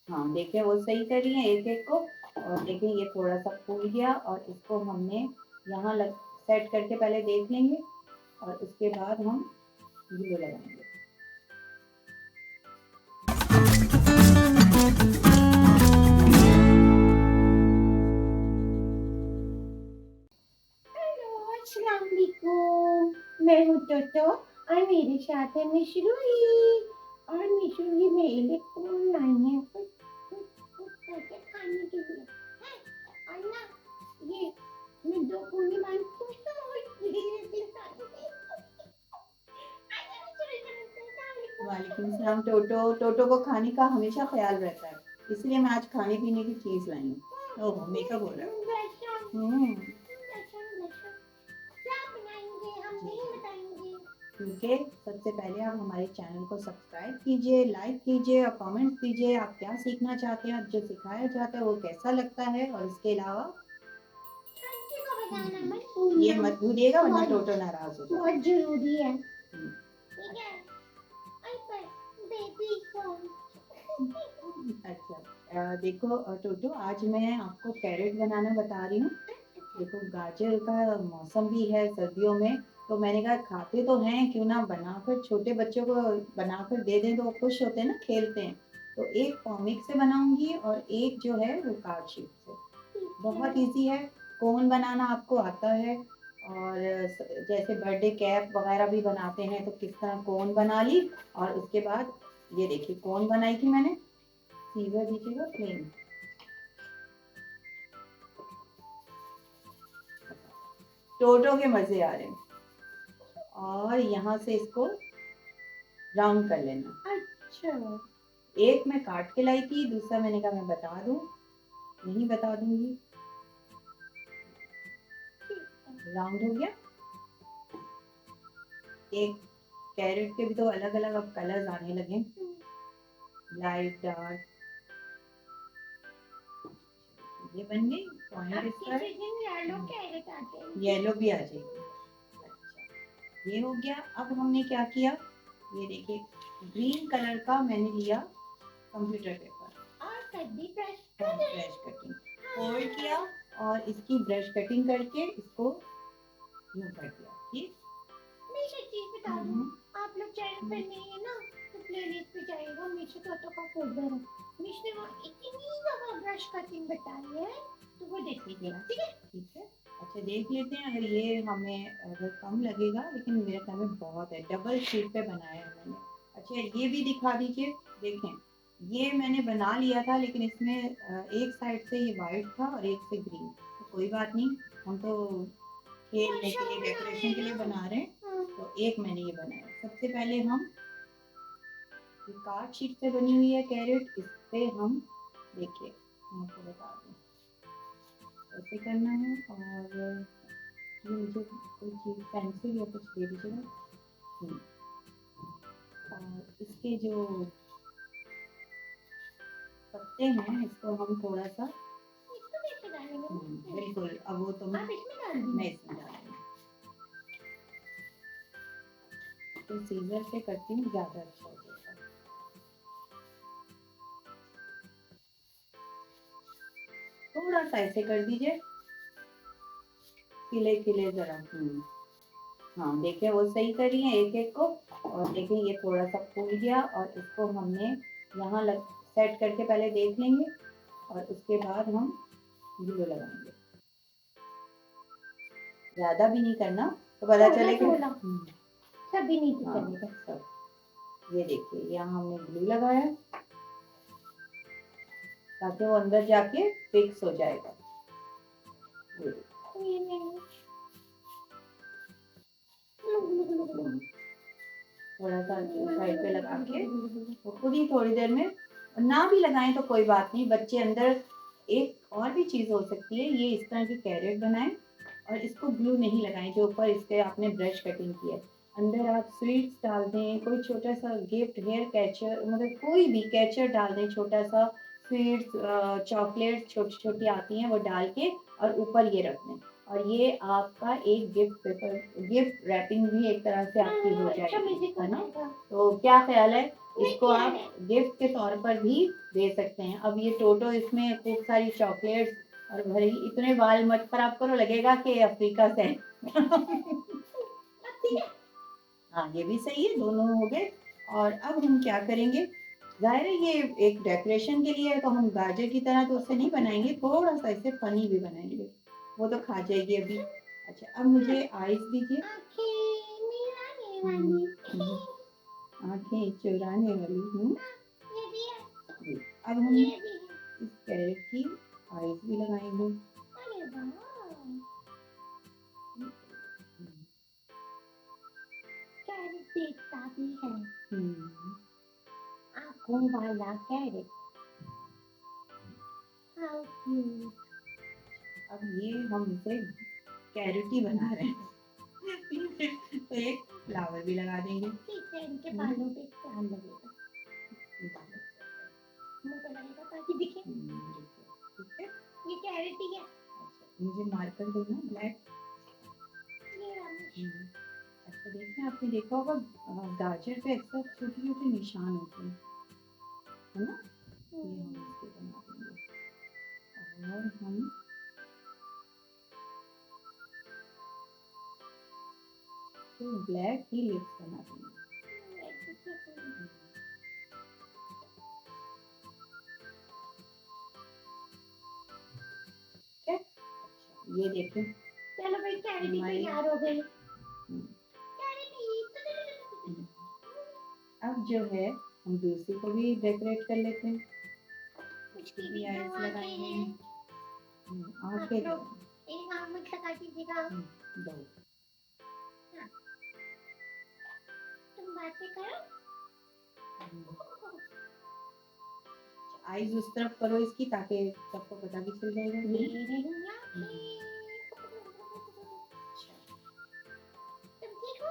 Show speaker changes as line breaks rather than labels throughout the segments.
हाँ देखिए वो सही कर रही है एक एक को। और देखिए ये थोड़ा सा फूल गया और इसको हमने यहाँ लग सेट करके पहले देख लेंगे और उसके बाद हम ग्लू लगाएंगे।
अस्सलाम वालेकुम। मैं हूँ टोटो और मेरे साथ है मिशरूही। और मिशरूही मेरे लिए कौन लाई है कुछ करके खाने के लिए है। और ना ये मैं दो पूरी मांगती हूँ और ये भी खाने
वालेकुम सलाम टोटो। टोटो को खाने का हमेशा ख्याल रहता है, इसलिए मैं आज खाने पीने की चीज लाई हूँ। ओहो मेकअप हो रहा है।
क्या बनाएंगे हम नहीं बताएंगे।
ठीक है, सबसे पहले आप हमारे चैनल को सब्सक्राइब कीजिए, लाइक कीजिए और कमेंट कीजिए आप क्या सीखना चाहते हैं, जो सिखाया जाता है वो कैसा लगता है। और इसके अलावा ये मत भूलिएगा वरना टोटो नाराज हो जाएगा।
बहुत जरूरी है। ठीक है। बेबी
अच्छा देखो टोटो, आज मैं आपको कैरेट बनाना बता रही हूँ। देखो गाजर का मौसम भी है सर्दियों में, तो मैंने कहा खाते तो हैं, क्यों ना बनाकर छोटे बच्चों को बनाकर दे दें तो वो खुश होते हैं ना, खेलते हैं। तो एक कॉमिक से बनाऊंगी और एक जो है वो कार्ड शीट से। बहुत इजी है, कोन बनाना आपको आता है। और जैसे बर्थडे कैप वगैरह भी बनाते हैं तो किस तरह कोन बना ली। और उसके बाद ये देखिए कोन बनाई थी मैंने। सीजर दीजिएगा प्लेन। टोटो के मजे आ रहे हैं। और यहाँ से इसको राउंड कर लेना।
अच्छा
एक मैं काट के लाई थी, दूसरा मैंने कहा मैं बता दूं, यही बता दूंगी। राउंड हो गया। एक कैरेट के भी तो अलग अलग अब कलर्स आने लगे, लाइट डार्क। ये बन गई पॉइंट इसका। येलो भी आ जाएगी। अच्छा ये हो गया। अब हमने क्या किया, ये देखिए ग्रीन कलर का मैंने लिया कंप्यूटर पेपर
और कर दी ब्रश
ब्रश कटिंग फोल्ड किया और इसकी ब्रश कटिंग करके इसको यूं कर दिया। ठीक,
मैं एक चीज बता दूं, आप लोग चैनल पर नहीं है ना तो प्लेलिस्ट पे जाइएगा, मिशू टोटो का फोल्डर है। मिश ने वो इतनी ज्यादा ब्रश कटिंग बताई है तो वो देख लीजिएगा। ठीक है
ठीक है। अच्छा देख लेते हैं, अगर ये हमें अगर कम लगेगा, लेकिन मेरे ख्याल में बहुत है, डबल शीट पे बनाया है मैंने। अच्छा ये भी दिखा दीजिए। देखें ये मैंने बना लिया था, लेकिन इसमें एक साइड से ये वाइट था और एक से ग्रीन। तो कोई बात नहीं, हम तो खेलने के लिए डेकोरेशन के लिए बना रहे हैं। तो एक मैंने ये बनाया। सबसे पहले हम ये कार्ड शीट से बनी हुई है कैरेट, इस पे हम देखिए मैं आपको बता दूँ ऐसे करना है। और ये मुझे कोई चीज़ पेंसिल या कुछ दे दीजिएगा। और इसके जो पत्ते हैं इसको हम थोड़ा सा बिल्कुल, अब वो तो मैं इसमें डाल दूँगी। तो सीजर से करती हूँ, ज़्यादा अच्छा हो जाएगा। थोड़ा सा ऐसे कर दीजिए, खिले खिले जरा। हाँ देखिए वो सही कर रही है एक एक को। और देखिए ये थोड़ा सा फूल गया और इसको हमने यहाँ सेट करके पहले देख लेंगे और उसके बाद हम ग्लू लगाएंगे। ज्यादा भी नहीं करना, तो पता चले कि
सभी नीचे चलेगा
सब। ये देखिए यहाँ हमने ग्लू लगाया ताकि वो अंदर जाके फिक्स हो जाएगा। थोड़ा सा साइड पे लगा के वो खुद ही थोड़ी देर में, ना भी लगाएं तो कोई बात नहीं, बच्चे अंदर। एक और भी चीज हो सकती है, ये इस तरह की कैरेट बनाएं और इसको ग्लू नहीं लगाएं, जो ऊपर इसके आपने ब्रश कटिंग की है अंदर आप स्वीट्स डाल दें, कोई छोटा सा गिफ्ट हेयर कैचर, मतलब कोई भी कैचर डाल दें छोटा सा, स्वीट्स चॉकलेट छोटी छोटी आती हैं वो डाल के और ऊपर ये रख दें। और ये आपका एक गिफ्ट पेपर, गिफ्ट रैपिंग भी एक तरह से आपकी हो जाएगी, है ना। तो क्या ख्याल है, इसको आप गिफ्ट के तौर पर भी दे सकते हैं। अब ये टोटो, इसमें खूब सारी चॉकलेट्स और भरी, इतने बाल मत खराब करो, लगेगा कि अफ्रीका से है। हाँ, ये भी सही है, दोनों हो गए। और अब हम क्या करेंगे, ज़ाहिर है ये एक डेकोरेशन के लिए है, तो हम गाजर की तरह तो उससे नहीं बनाएंगे, थोड़ा सा इसे फनी भी बनाएंगे, वो तो खा जाएगी अभी। अच्छा, अब मुझे आइस दीजिए।
आंखें मिलाने
हम्म,
वाली।
आंखें चुराने वाली हूँ।
ये भी है,
जी, अब हम
ये भी है।
इस कैरेट की आइस भी लगाएंगे।
अरे वाह, कैरेट देखता भी है,
हम्म,
आंखों वाला कैरेट। How cute.
अब ये हम इसे कैरेटी बना रहे हैं। तो एक फ्लावर भी लगा देंगे।
ठीक है, इनके बालों पे ध्यान लगेगा, मुंह पे लगेगा ताकि दिखे।
ठीक है।
ये कैरेट ही है।
अच्छा, मुझे मार्कर देना ब्लैक।
ये रामेश।
अच्छा, देखिए आपने देखा होगा गाजर पे अक्सर छोटे छोटे निशान होते हैं, है ना? ये हम इसके बना देंगे। और हम तो ब्लैक ही लिप्स बना देंगे। ठीक है। अच्छा, ये देखिए
चलो भाई, कैरेटी
हमारी
तैयार हो गई।
हम्म,
कैरेटी।
अब जो है हम दूसरी को भी डेकोरेट कर लेते हैं।
इसकी
भी
भी
आइस
दो आंखें
लगाएंगे।
हैं। आप
आंखें
लोग
दो।
एक आंख मत लगा दीजिएगा।
दो।
हाँ, तुम बातें करो।
आइज उस तरफ करो इसकी, ताकि सबको पता भी चल जाएगा।
ये रही आंखें।
अच्छा,
तुम ठीक हो?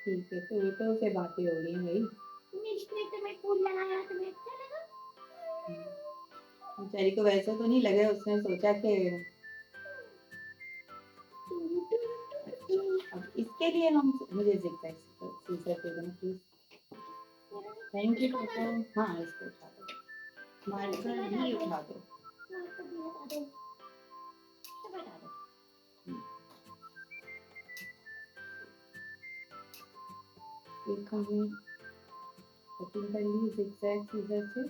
ठीक है, तो से बातें हो रही हैं भाई।
मिस ने तुम्हें फूल लगाया, तुम्हें अच्छा लगा?
बेचारी को वैसे तो नहीं लगे, उसने सोचा कि अब इसके लिए हम, मुझे जिगजैग सीजर दे देना प्लीज। थैंक यू टोटो। हाँ, इसको उठा दो, मार्कर भी उठा दो।
मार्कर भी लगा दो, सब हटा दो।
एक हमने कटिंग कर ली जिगजैग सीजर से।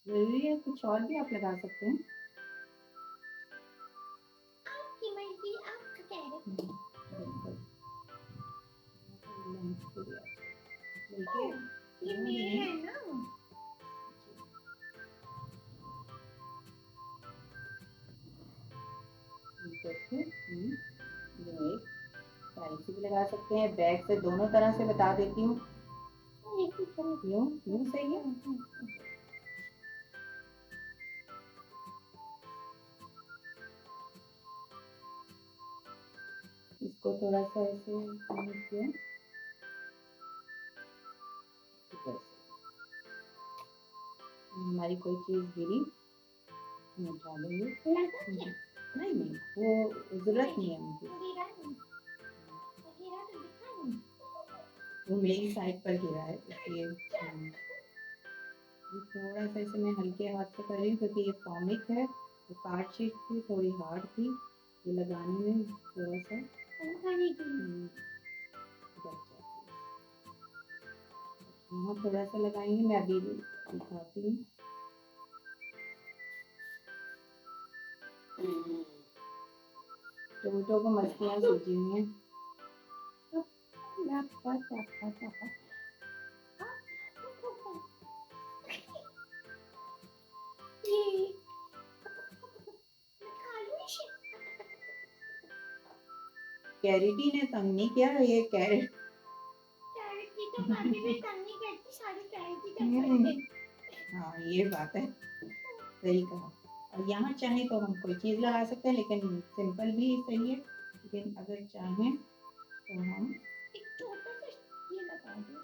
जरूरी है कुछ और भी आप लगा सकते हैं।
आपकी मर्जी, आपका कैरेट।
बिल्कुल। लेंथ पूरी आ जाए। देखिए
ये मेरे है ना।
देखिए जो एक टाइप भी लगा सकते हैं, बैक से दोनों तरह से बता देती हूँ। यूं यूं सही है। इसको थोड़ा सा ऐसे किया, हमारी कोई चीज गिरी उठा लेंगे। नहीं नहीं, वो जरूरत नहीं है मुझे, वो मेरी साइड पर गिरा है इसलिए। थोड़ा सा इसे मैं हल्के हाथ से कर रही हूँ, क्योंकि ये कॉमिक है, वो कार्ड शीट थी, थोड़ी हार्ड थी, ये लगाने में थोड़ा सा यहाँ थोड़ा सा लगाएंगे। मैं अभी दिखाती हूँ। टोटो को मस्तियाँ सूझी हुई हैं। कैरेटी ने तंग नहीं किया, ये कैरेट हाँ, ये बात है, सही कहा। और यहाँ चाहे तो हम कोई चीज लगा सकते हैं, लेकिन सिंपल भी सही है। लेकिन अगर चाहें तो हम
एक छोटा सा ये लगा दो,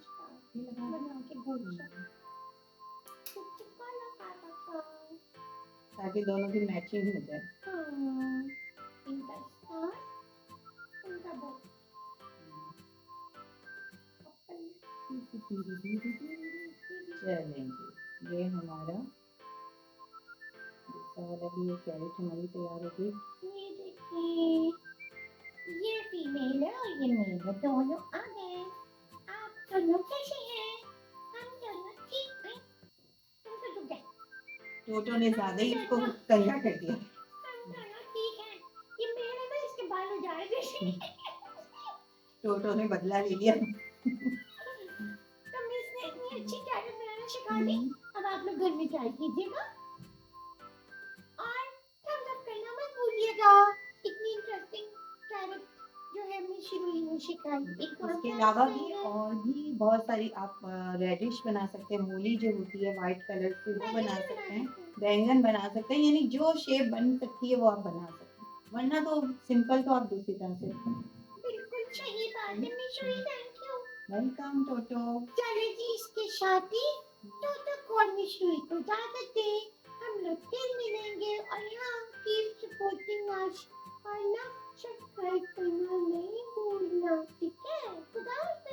ये लगा
बना के गोल सा चिपका लगा दो।
ताकि दोनों की मैचिंग हो जाए।
हाँ, इनका स्टार, इनका बॉल।
चलें जी, ये हमारा दूसरा वाला भी ये कैरेट हमारी तैयार हो गई।
ये देखिए, ये फीमेल है और ये मेल है, दोनों आ गए। आप दोनों कैसे हैं? हम दोनों ठीक हैं। तुम तो रुक गए।
टोटो ने ज्यादा ही इसको
दोनों
तैयार कर दिया।
हम दोनों ठीक हैं। ये मेल है ना, इसके बाल उजाड़ दे।
टोटो ने बदला ले लिया।
तो मिस ने इतनी अच्छी कैरेट बनाना सिखा दी। अब आप लोग घर में ट्राई कीजिएगा और थम्स अप करना मत भूलिएगा। इतनी इंटरेस्टिंग कैरेट जो है मिस शिरुई ने सिखाई। एक और
इसके
क्या
अलावा भी
सिखाई है?
और भी बहुत सारी आप रेडिश बना सकते हैं, मूली जो होती है व्हाइट कलर की वो
बैंगन
बना
भी
सकते
बना
हैं,
सकते हैं।
बैंगन बना सकते हैं, यानी जो शेप बन सकती है वो आप बना सकते हैं, वरना तो सिंपल तो आप दूसरी तरह से।
बिल्कुल सही बात है miss Shirui, thank you.
Welcome Toto.
चले जी, इसके साथ ही तो कौन मिस शिरुई को इजाजत दे। हम लोग फिर मिलेंगे और हाँ, कीप सपोर्टिंग अस और ना सब्सक्राइब करना नहीं भूलना, ठीक है? खुदा हाफिज़।